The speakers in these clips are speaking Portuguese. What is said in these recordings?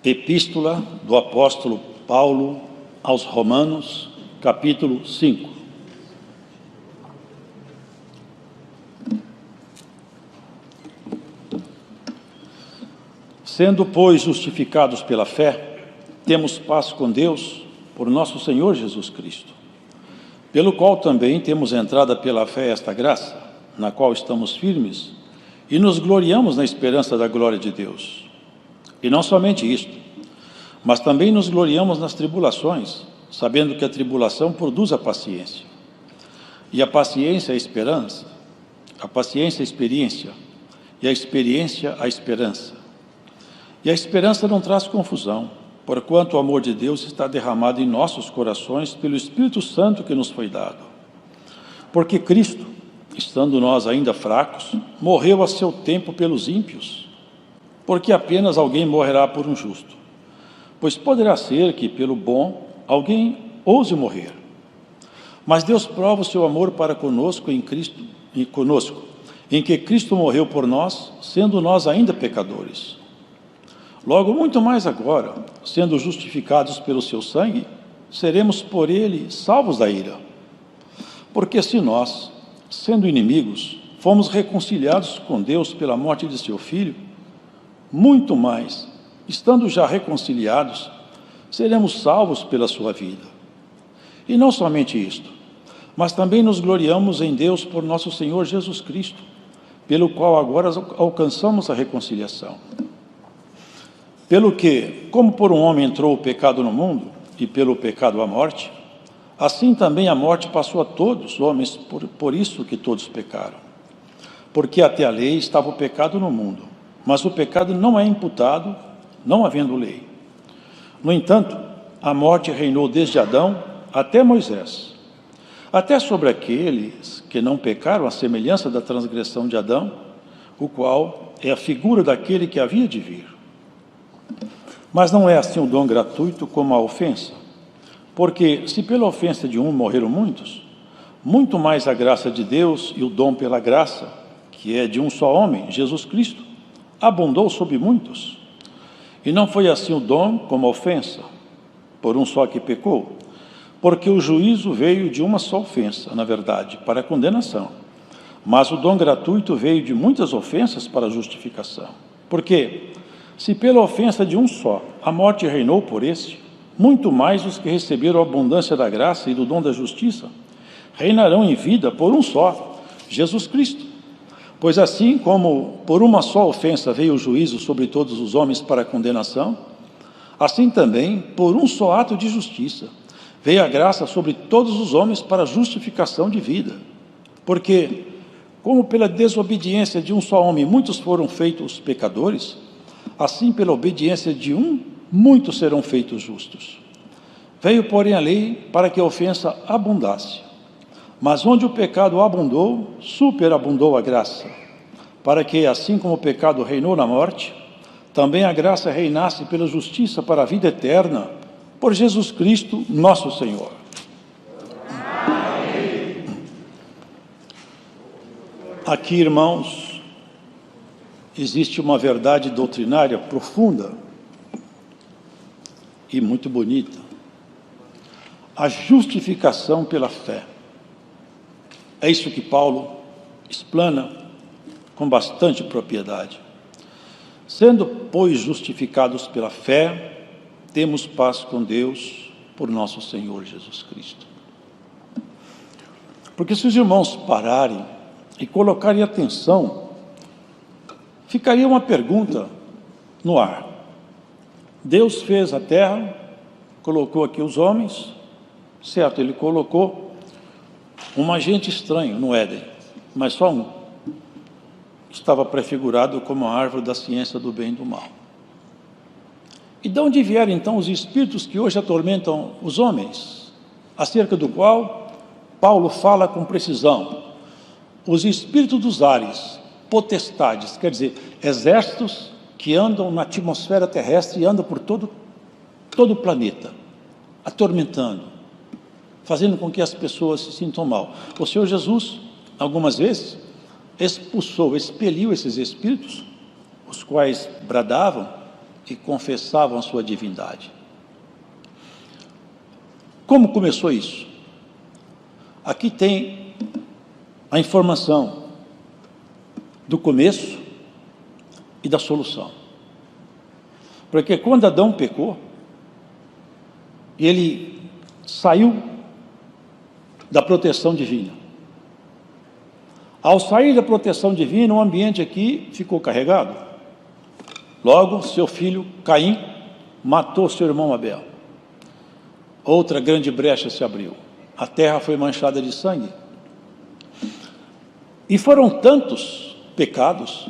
Epístola do apóstolo Paulo aos Romanos, capítulo 5. Sendo, pois, justificados pela fé, temos paz com Deus por nosso Senhor Jesus Cristo, pelo qual também temos entrada pela fé esta graça, na qual estamos firmes e nos gloriamos na esperança da glória de Deus. E não somente isto, mas também nos gloriamos nas tribulações, sabendo que a tribulação produz a paciência. E a paciência a esperança, a paciência a experiência, e a experiência a esperança. E a esperança não traz confusão, porquanto o amor de Deus está derramado em nossos corações pelo Espírito Santo que nos foi dado. Porque Cristo, estando nós ainda fracos, morreu a seu tempo pelos ímpios, porque apenas alguém morrerá por um justo. Pois poderá ser que, pelo bom, alguém ouse morrer. Mas Deus prova o seu amor para conosco em Cristo, em que Cristo morreu por nós, sendo nós ainda pecadores. Logo, muito mais agora, sendo justificados pelo seu sangue, seremos por ele salvos da ira. Porque se nós, sendo inimigos, fomos reconciliados com Deus pela morte de seu Filho, muito mais, estando já reconciliados, seremos salvos pela sua vida. E não somente isto, mas também nos gloriamos em Deus por nosso Senhor Jesus Cristo, pelo qual agora alcançamos a reconciliação. Pelo que, como por um homem entrou o pecado no mundo, e pelo pecado a morte, assim também a morte passou a todos os homens, por isso que todos pecaram. Porque até a lei estava o pecado no mundo, mas o pecado não é imputado, não havendo lei. No entanto, a morte reinou desde Adão até Moisés, até sobre aqueles que não pecaram à semelhança da transgressão de Adão, o qual é a figura daquele que havia de vir. Mas não é assim o dom gratuito como a ofensa, porque se pela ofensa de um morreram muitos, muito mais a graça de Deus e o dom pela graça, que é de um só homem, Jesus Cristo, abundou sobre muitos. E não foi assim o dom como a ofensa, por um só que pecou, porque o juízo veio de uma só ofensa, na verdade, para a condenação. Mas o dom gratuito veio de muitas ofensas para a justificação. Porque, se pela ofensa de um só a morte reinou por este, muito mais os que receberam a abundância da graça e do dom da justiça reinarão em vida por um só, Jesus Cristo. Pois assim como por uma só ofensa veio o juízo sobre todos os homens para a condenação, assim também, por um só ato de justiça, veio a graça sobre todos os homens para a justificação de vida. Porque, como pela desobediência de um só homem muitos foram feitos pecadores, assim pela obediência de um, muitos serão feitos justos. Veio, porém, a lei para que a ofensa abundasse. Mas onde o pecado abundou, superabundou a graça, para que, assim como o pecado reinou na morte, também a graça reinasse pela justiça para a vida eterna, por Jesus Cristo, nosso Senhor. Amém. Aqui, irmãos, existe uma verdade doutrinária profunda e muito bonita. A justificação pela fé. É isso que Paulo explana com bastante propriedade. Sendo, pois, justificados pela fé, temos paz com Deus por nosso Senhor Jesus Cristo. Porque se os irmãos pararem e colocarem atenção, ficaria uma pergunta no ar. Deus fez a terra, colocou aqui os homens, certo, ele colocou um agente estranho no Éden, mas só um. Estava prefigurado como a árvore da ciência do bem e do mal. E de onde vieram então os espíritos que hoje atormentam os homens, acerca do qual Paulo fala com precisão? Os espíritos dos ares, potestades, quer dizer, exércitos que andam na atmosfera terrestre e andam por todo o planeta, atormentando, fazendo com que as pessoas se sintam mal. O Senhor Jesus, algumas vezes, expeliu esses espíritos, os quais bradavam, e confessavam a sua divindade. Como começou isso? Aqui tem a informação do começo e da solução. Porque quando Adão pecou, ele saiu da proteção divina. Ao sair da proteção divina, o ambiente aqui ficou carregado. Logo, seu filho Caim matou seu irmão Abel. Outra grande brecha se abriu. A terra foi manchada de sangue. E foram tantos pecados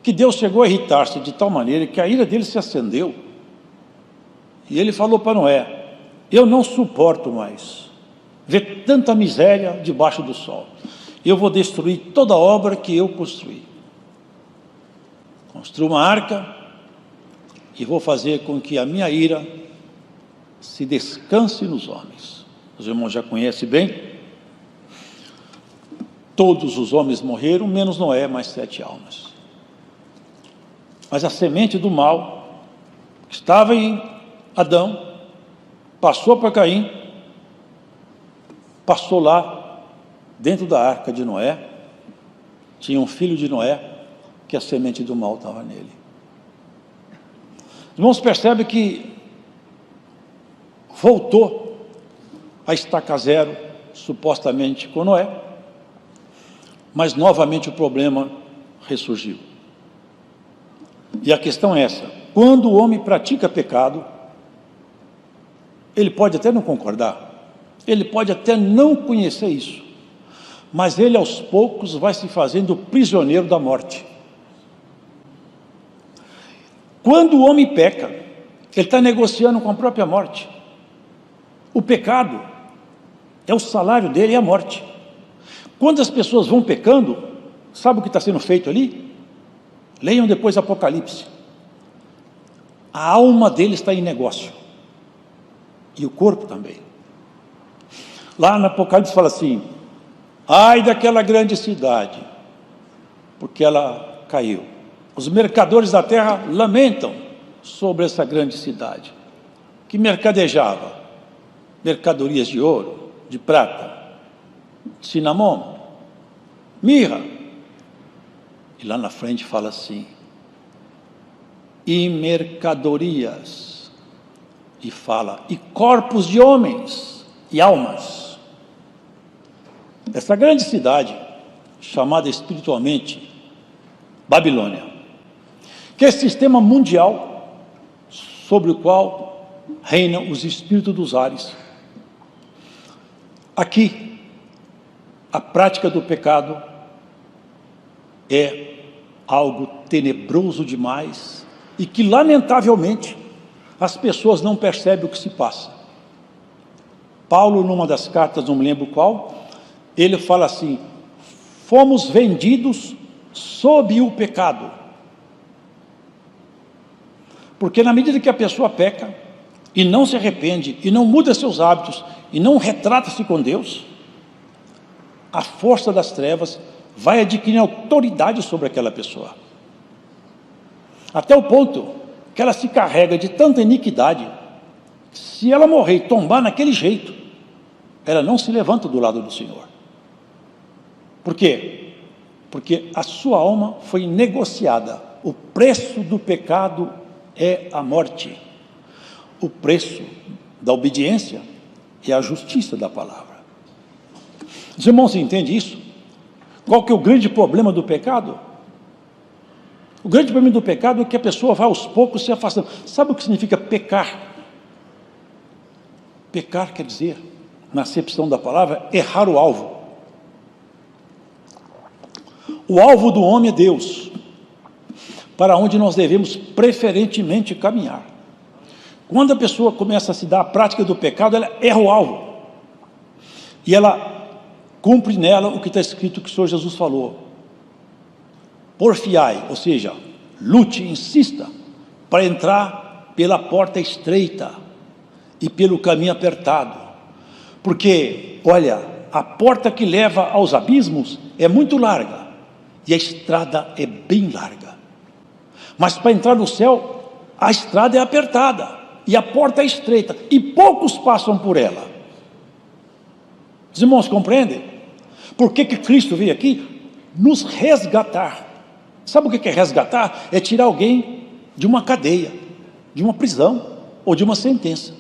que Deus chegou a irritar-se de tal maneira que a ira dele se acendeu. E ele falou para Noé: eu não suporto mais ver tanta miséria debaixo do sol. Eu vou destruir toda a obra que eu construí. Construo uma arca e vou fazer com que a minha ira se descanse nos homens. Os irmãos já conhecem bem. Todos os homens morreram, menos Noé, mais 7 almas. Mas a semente do mal que estava em Adão passou para Caim, passou lá dentro da arca de Noé. Tinha um filho de Noé que a semente do mal estava nele. Os irmãos percebem que voltou a estaca zero, supostamente com Noé, mas novamente o problema ressurgiu. E a questão é essa: quando o homem pratica pecado, ele pode até não concordar, ele pode até não conhecer isso, mas ele aos poucos vai se fazendo prisioneiro da morte. Quando o homem peca, ele está negociando com a própria morte. O pecado é o salário dele, é a morte. Quando as pessoas vão pecando, sabe o que está sendo feito ali? Leiam depois Apocalipse. A alma dele está em negócio, e o corpo também. Lá no Apocalipse fala assim: ai daquela grande cidade, porque ela caiu. Os mercadores da terra lamentam sobre essa grande cidade, que mercadejava mercadorias de ouro, de prata, cinnamon, mirra. E lá na frente fala assim: e mercadorias, e fala, e corpos de homens, e almas. Essa grande cidade, chamada espiritualmente Babilônia, que é sistema mundial sobre o qual reinam os espíritos dos ares. Aqui, a prática do pecado é algo tenebroso demais e que, lamentavelmente, as pessoas não percebem o que se passa. Paulo, numa das cartas, não me lembro qual, ele fala assim: fomos vendidos sob o pecado. Porque na medida que a pessoa peca e não se arrepende, e não muda seus hábitos, e não retrata-se com Deus, a força das trevas vai adquirir autoridade sobre aquela pessoa, até o ponto que ela se carrega de tanta iniquidade. Se ela morrer e tombar naquele jeito, ela não se levanta do lado do Senhor. Por quê? Porque a sua alma foi negociada. O preço do pecado é a morte. O preço da obediência é a justiça da palavra. Os irmãos entendem isso? Qual que é o grande problema do pecado? O grande problema do pecado é que a pessoa vai aos poucos se afastando. Sabe o que significa pecar? Pecar quer dizer, na acepção da palavra, errar o alvo. O alvo do homem é Deus, para onde nós devemos preferentemente caminhar. Quando a pessoa começa a se dar a prática do pecado, ela erra o alvo, e ela cumpre nela o que está escrito que o Senhor Jesus falou: porfiai, ou seja, lute, insista, para entrar pela porta estreita e pelo caminho apertado, porque, olha, a porta que leva aos abismos é muito larga, e a estrada é bem larga. Mas para entrar no céu, a estrada é apertada e a porta é estreita e poucos passam por ela. Os irmãos compreendem? Por que Cristo veio aqui? Nos resgatar. Sabe o que é resgatar? É tirar alguém de uma cadeia, de uma prisão ou de uma sentença.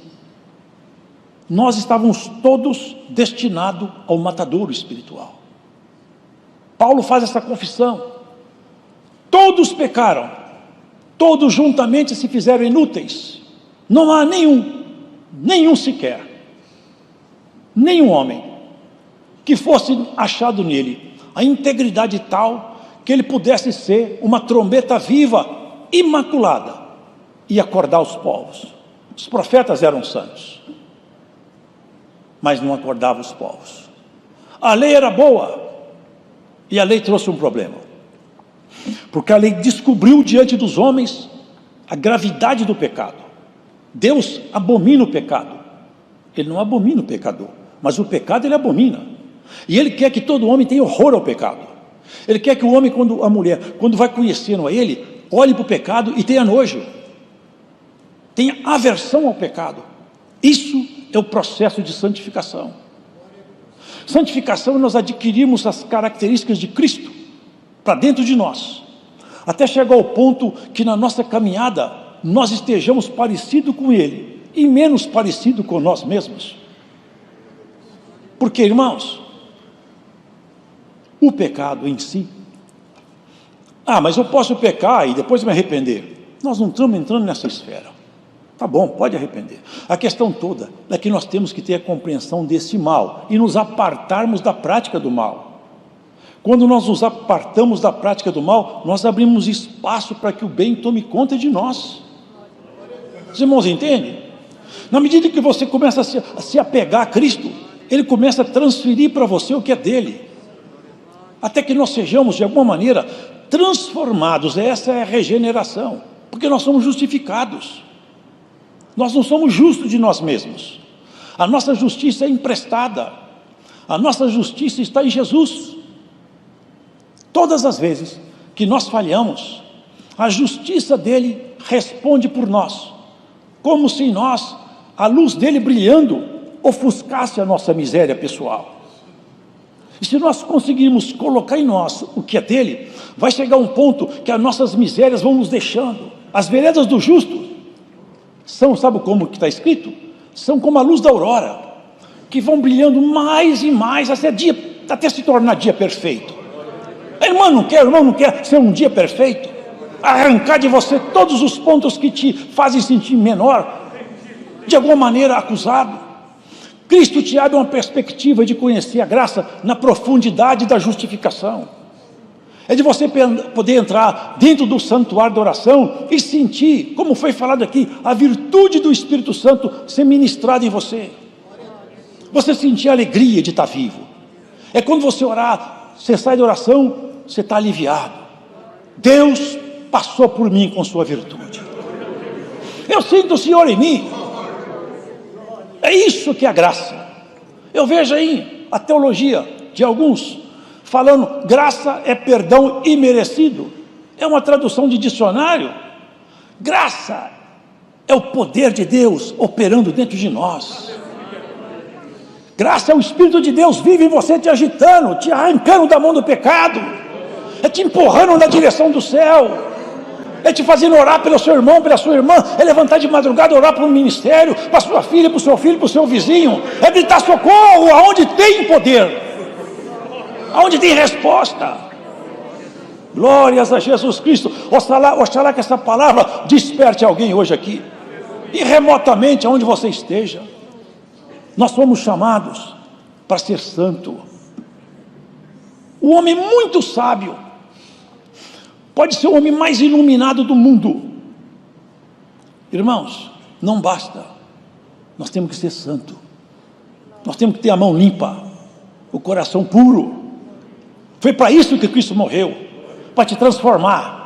Nós estávamos todos destinados ao matadouro espiritual. Paulo faz essa confissão: todos pecaram, todos juntamente se fizeram inúteis, não há nenhum sequer, nenhum homem que fosse achado nele a integridade tal que ele pudesse ser uma trombeta viva, imaculada, e acordar os povos. Os profetas eram santos, mas não acordavam os povos. A lei era boa, e a lei trouxe um problema, porque a lei descobriu diante dos homens a gravidade do pecado. Deus abomina o pecado, Ele não abomina o pecador, mas o pecado Ele abomina, e Ele quer que todo homem tenha horror ao pecado. Ele quer que o homem, a mulher, quando vai conhecendo a Ele, olhe para o pecado e tenha nojo, tenha aversão ao pecado. Isso é o processo de santificação. Santificação, nós adquirimos as características de Cristo para dentro de nós, até chegar ao ponto que na nossa caminhada nós estejamos parecidos com Ele e menos parecidos com nós mesmos. Porque, irmãos, o pecado em si, mas eu posso pecar e depois me arrepender. Nós não estamos entrando nessa esfera. Tá bom, pode arrepender. A questão toda é que nós temos que ter a compreensão desse mal e nos apartarmos da prática do mal. Quando nós nos apartamos da prática do mal, nós abrimos espaço para que o bem tome conta de nós. Os irmãos entendem? Na medida que você começa a se apegar a Cristo, Ele começa a transferir para você o que é dele, até que nós sejamos de alguma maneira transformados. Essa é a regeneração, porque nós somos justificados. Nós não somos justos de nós mesmos, a nossa justiça é emprestada, a nossa justiça está em Jesus. Todas as vezes que nós falhamos, a justiça dele responde por nós, como se nós, a luz dele brilhando, ofuscasse a nossa miséria pessoal. E se nós conseguirmos colocar em nós o que é dele, vai chegar um ponto que as nossas misérias vão nos deixando. As veredas do justo são, sabe como que está escrito? São como a luz da aurora, que vão brilhando mais e mais, até se tornar dia perfeito. A irmã não quer ser um dia perfeito, arrancar de você todos os pontos que te fazem sentir menor, de alguma maneira acusado. Cristo te abre uma perspectiva de conhecer a graça na profundidade da justificação. É de você poder entrar dentro do santuário da oração e sentir, como foi falado aqui, a virtude do Espírito Santo ser ministrada em você. Você sentir a alegria de estar vivo. É quando você orar, você sai da oração, você está aliviado. Deus passou por mim com sua virtude. Eu sinto o Senhor em mim. É isso que é a graça. Eu vejo aí a teologia de alguns falando, graça é perdão imerecido. É uma tradução de dicionário. Graça é o poder de Deus operando dentro de nós. Graça é o Espírito de Deus vive em você, te agitando, te arrancando da mão do pecado, é te empurrando na direção do céu, é te fazendo orar pelo seu irmão, pela sua irmã, é levantar de madrugada, orar para o ministério, para a sua filha, para o seu filho, para o seu vizinho, é gritar socorro aonde tem poder, aonde tem resposta. Glórias a Jesus Cristo. Oxalá que essa palavra desperte alguém hoje aqui, e remotamente aonde você esteja. Nós somos chamados para ser santo. O homem muito sábio pode ser o homem mais iluminado do mundo. Irmãos, não basta. Nós temos que ser santo. Nós temos que ter a mão limpa, o coração puro. Foi para isso que Cristo morreu, para te transformar.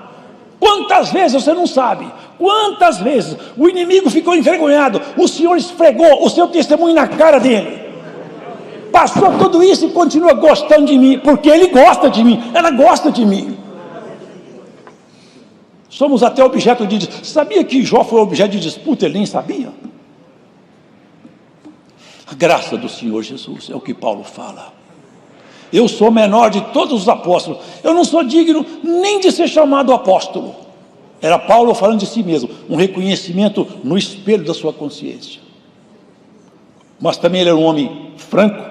Quantas vezes você não sabe? Quantas vezes o inimigo ficou envergonhado, o Senhor esfregou o seu testemunho na cara dele, passou tudo isso e continua gostando de mim, porque ele gosta de mim, ela gosta de mim. Somos até objeto de disputa. Sabia que Jó foi objeto de disputa? Ele nem sabia. A graça do Senhor Jesus, é o que Paulo fala. Eu sou menor de todos os apóstolos. Eu não sou digno nem de ser chamado apóstolo. Era Paulo falando de si mesmo. Um reconhecimento no espelho da sua consciência. Mas também ele era um homem franco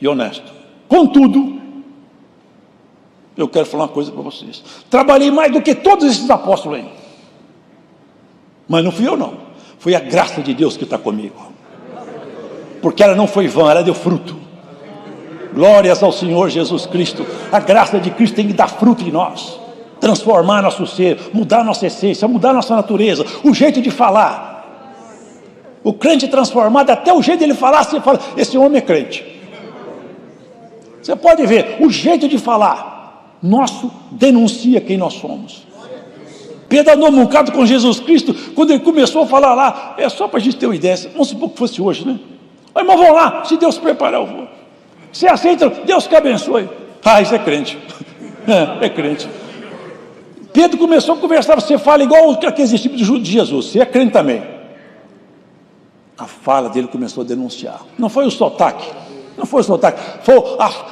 e honesto. Contudo, eu quero falar uma coisa para vocês. Trabalhei mais do que todos esses apóstolos aí. Mas não fui eu não. Foi a graça de Deus que está comigo. Porque ela não foi vã, ela deu fruto. Glórias ao Senhor Jesus Cristo. A graça de Cristo tem que dar fruto em nós. Transformar nosso ser, mudar nossa essência, mudar nossa natureza, o jeito de falar. O crente transformado, até o jeito dele falar, você fala, esse homem é crente. Você pode ver, o jeito de falar nosso denuncia quem nós somos. Pedro andou um bocado com Jesus Cristo, quando ele começou a falar lá, é só para a gente ter uma ideia, vamos supor que fosse hoje, né? Mas vamos lá, se Deus preparar, eu vou. Você aceita, Deus que abençoe. Ah, isso é crente. É crente. Pedro começou a conversar, você fala igual aqueles discípulos de Jesus, você é crente também. A fala dele começou a denunciar. Não foi o sotaque. Não foi o sotaque.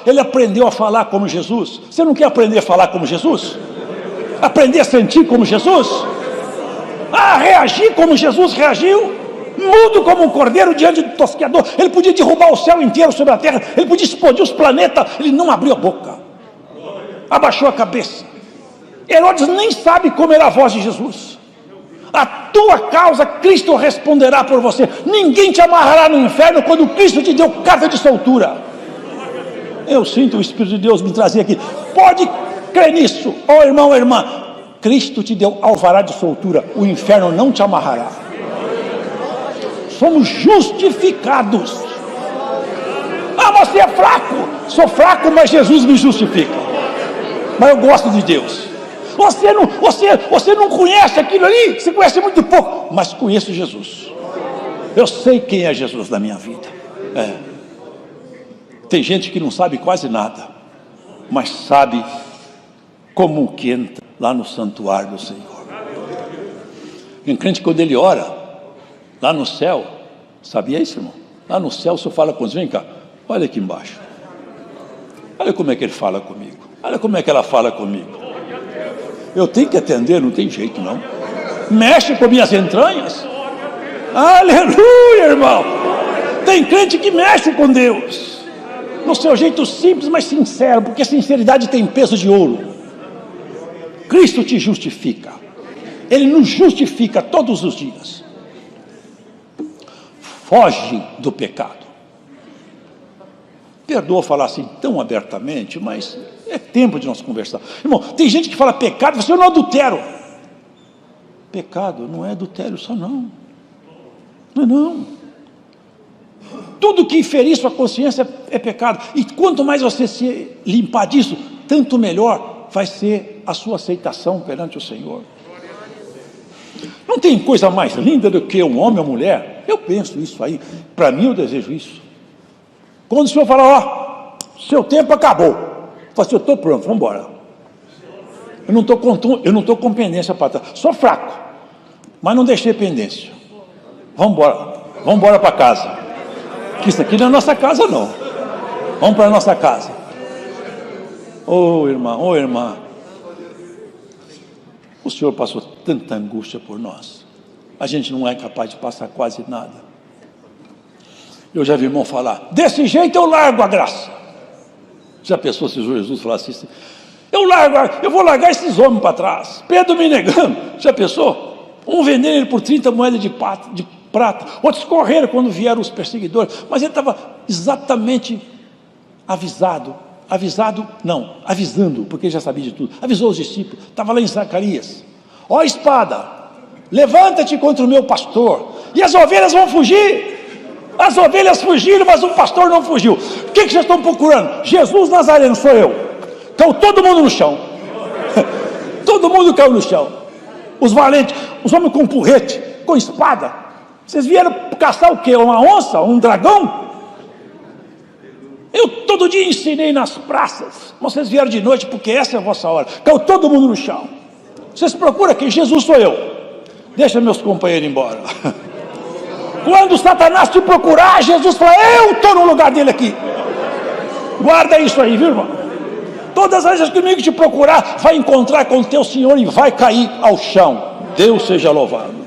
Ele aprendeu a falar como Jesus. Você não quer aprender a falar como Jesus? Aprender a sentir como Jesus? A reagir como Jesus reagiu? Mudo como um cordeiro diante do tosqueador. Ele podia derrubar o céu inteiro sobre a terra. Ele podia explodir os planetas. Ele não abriu a boca. Abaixou a cabeça. Herodes nem sabe como era a voz de Jesus. A tua causa Cristo responderá por você. Ninguém te amarrará no inferno quando Cristo te deu carta de soltura. Eu sinto o Espírito de Deus me trazer aqui. Pode crer nisso, ó irmão, irmã. Cristo te deu alvará de soltura. O inferno não te amarrará. Somos justificados. Ah, você é fraco. Sou fraco, mas Jesus me justifica. Mas eu gosto de Deus. Você não conhece aquilo ali, você conhece muito pouco, mas conheço Jesus. Eu sei quem é Jesus na minha vida. Tem gente que não sabe quase nada, mas sabe como que entra lá no santuário do Senhor. Tem crente, quando ele ora, lá no céu, sabia isso, irmão? Lá no céu o Senhor fala com os, vem cá, olha aqui embaixo. Olha como é que ele fala comigo. Olha como é que ela fala comigo. Eu tenho que atender, não tem jeito não. Mexe com minhas entranhas. Aleluia, irmão. Tem crente que mexe com Deus, no seu jeito simples, mas sincero, porque a sinceridade tem peso de ouro. Cristo te justifica. Ele nos justifica todos os dias. Foge do pecado. Perdoa falar assim tão abertamente, mas é tempo de nós conversar. Irmão, tem gente que fala pecado, você não adultero. Pecado não é adultério só não. Não é não. Tudo que ferir sua consciência é pecado. E quanto mais você se limpar disso, tanto melhor vai ser a sua aceitação perante o Senhor. Não tem coisa mais linda do que um homem ou mulher. Eu penso isso aí. Para mim eu desejo isso. Quando o Senhor fala, ó, seu tempo acabou. Eu falo assim, eu estou pronto, vamos embora. Eu não estou com pendência para trás. Sou fraco, mas não deixei pendência. Vamos embora para casa. Que isso aqui não é nossa casa não. Vamos para a nossa casa. Ô irmão, ô irmã. O Senhor passou tanta angústia por nós. A gente não é capaz de passar quase nada. Eu já vi irmão falar, desse jeito eu largo a graça. Já pensou se Jesus falasse assim, eu vou largar esses homens para trás. Pedro me negando, já pensou? Um vendendo ele por 30 moedas de prata, outros correram quando vieram os perseguidores, mas ele estava exatamente avisando, porque ele já sabia de tudo, avisou os discípulos, estava lá em Zacarias, ó espada, levanta-te contra o meu pastor, e as ovelhas vão fugir. As ovelhas fugiram, mas o pastor não fugiu. O que vocês estão procurando? Jesus Nazareno, sou eu. Caiu todo mundo no chão. Todo mundo caiu no chão. Os valentes, os homens com porrete, com espada. Vocês vieram caçar o quê? Uma onça? Um dragão? Eu todo dia ensinei nas praças. Vocês vieram de noite porque essa é a vossa hora. Caiu todo mundo no chão. Vocês procuram aqui, Jesus sou eu. Deixa meus companheiros embora. Quando Satanás te procurar, Jesus fala, eu estou no lugar dele aqui. Guarda isso aí, viu, irmão? Todas as vezes que o inimigo te procurar, vai encontrar com o teu Senhor e vai cair ao chão. Deus seja louvado.